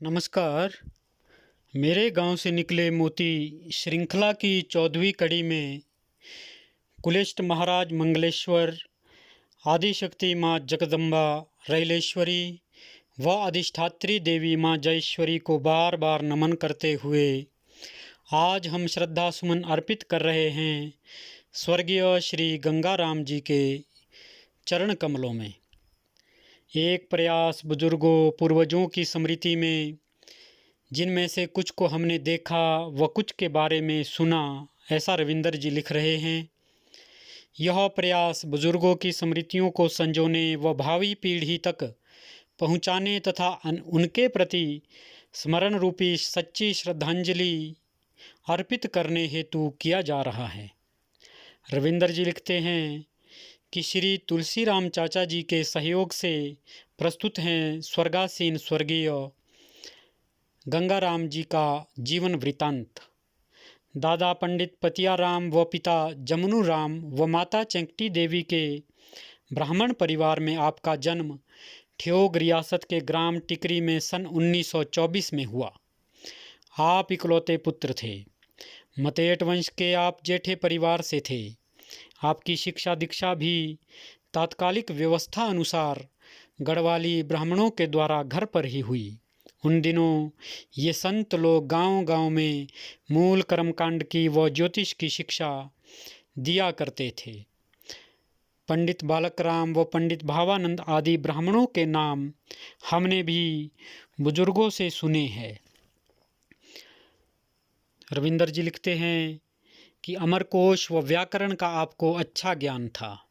नमस्कार। मेरे गांव से निकले मोती श्रृंखला की 14वीं कड़ी में कुलिष्ट महाराज मंगलेश्वर, आदिशक्ति माँ जगदम्बा रैलेश्वरी व अधिष्ठात्री देवी माँ जयेश्वरी को बार बार नमन करते हुए आज हम श्रद्धा सुमन अर्पित कर रहे हैं स्वर्गीय श्री गंगाराम जी के चरण कमलों में। एक प्रयास बुजुर्गों पूर्वजों की स्मृति में, जिनमें से कुछ को हमने देखा व कुछ के बारे में सुना, ऐसा रविंदर जी लिख रहे हैं। यह प्रयास बुजुर्गों की स्मृतियों को संजोने व भावी पीढ़ी तक पहुँचाने तथा उनके प्रति स्मरण रूपी सच्ची श्रद्धांजलि अर्पित करने हेतु किया जा रहा है। रविंदर जी लिखते हैं कि श्री तुलसीराम चाचा जी के सहयोग से प्रस्तुत हैं स्वर्गासीन स्वर्गीय गंगाराम जी का जीवन वृतांत। दादा पंडित पतियाराम व पिता जमनू राम व माता चेंकटी देवी के ब्राह्मण परिवार में आपका जन्म ठियोग रियासत के ग्राम टिकरी में सन 1924 में हुआ। आप इकलौते पुत्र थे। मतेट वंश के आप जेठे परिवार से थे। आपकी शिक्षा दीक्षा भी तात्कालिक व्यवस्था अनुसार गढ़वाली ब्राह्मणों के द्वारा घर पर ही हुई। उन दिनों ये संत लोग गांव-गांव में मूल कर्मकांड की व ज्योतिष की शिक्षा दिया करते थे। पंडित बालकराम व पंडित भावानंद आदि ब्राह्मणों के नाम हमने भी बुजुर्गों से सुने हैं। रविंदर जी लिखते हैं कि अमरकोश व व्याकरण का आपको अच्छा ज्ञान था।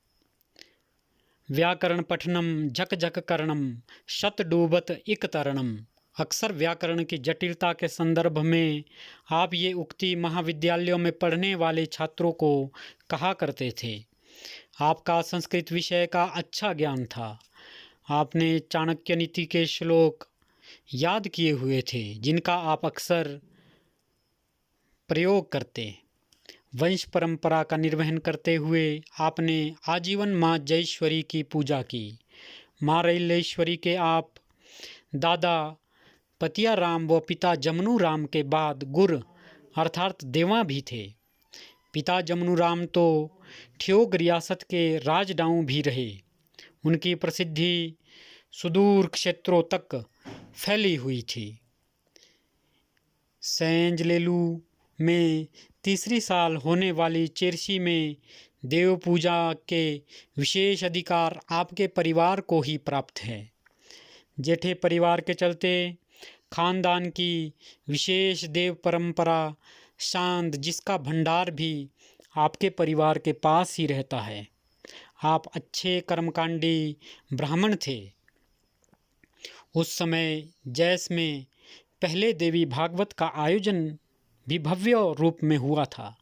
व्याकरण पठनम झक झक करणम शत डूबत इक तरणम। अक्सर व्याकरण की जटिलता के संदर्भ में आप ये उक्ति महाविद्यालयों में पढ़ने वाले छात्रों को कहा करते थे। आपका संस्कृत विषय का अच्छा ज्ञान था। आपने चाणक्य नीति के श्लोक याद किए हुए थे, जिनका आप अक्सर प्रयोग करते। वंश परंपरा का निर्वहन करते हुए आपने आजीवन माँ जयेश्वरी की पूजा की। माँ रैलेश्वरी के आप दादा पतियाराम व पिता जमनू राम के बाद गुर अर्थात देवा भी थे। पिता जमनू राम तो ठियोग रियासत के राजडाऊ भी रहे। उनकी प्रसिद्धि सुदूर क्षेत्रों तक फैली हुई थी। सैंजलेलू में तीसरी साल होने वाली चेरसी में देव पूजा के विशेष अधिकार आपके परिवार को ही प्राप्त है। जेठे परिवार के चलते खानदान की विशेष देव परंपरा शांत, जिसका भंडार भी आपके परिवार के पास ही रहता है। आप अच्छे कर्मकांडी ब्राह्मण थे। उस समय जैस में पहले देवी भागवत का आयोजन भी भव्य रूप में हुआ था,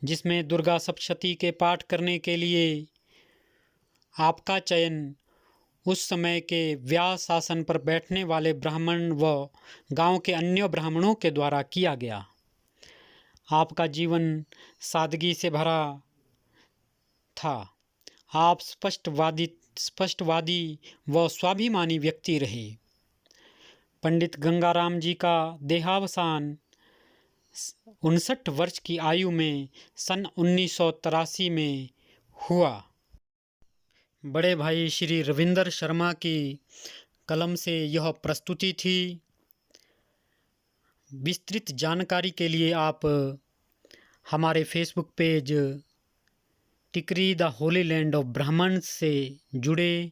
जिसमें दुर्गा सप्तशती के पाठ करने के लिए आपका चयन उस समय के व्यास शासन पर बैठने वाले ब्राह्मण व गांव के अन्य ब्राह्मणों के द्वारा किया गया। आपका जीवन सादगी से भरा था। आप स्पष्टवादी व स्वाभिमानी व्यक्ति रहे। पंडित गंगाराम जी का देहावसान 59 वर्ष की आयु में सन 1983 में हुआ। बड़े भाई श्री रविंदर शर्मा की कलम से यह प्रस्तुति थी। विस्तृत जानकारी के लिए आप हमारे Facebook page Tikri the Holi land of ब्राह्मण से जुड़े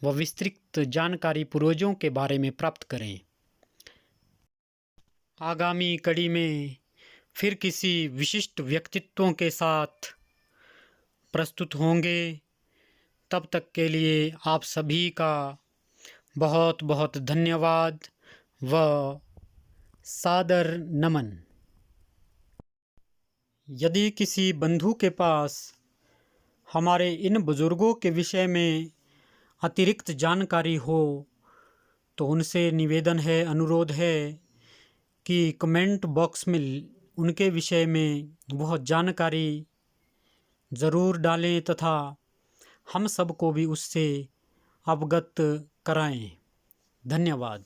व विस्तृत जानकारी पूर्वजों के बारे में प्राप्त करें। आगामी कड़ी में फिर किसी विशिष्ट व्यक्तित्वों के साथ प्रस्तुत होंगे। तब तक के लिए आप सभी का बहुत बहुत धन्यवाद व सादर नमन। यदि किसी बंधु के पास हमारे इन बुजुर्गों के विषय में अतिरिक्त जानकारी हो तो उनसे निवेदन है, अनुरोध है कि कमेंट बॉक्स में उनके विषय में वह जानकारी ज़रूर डालें तथा हम सबको भी उससे अवगत कराएं। धन्यवाद।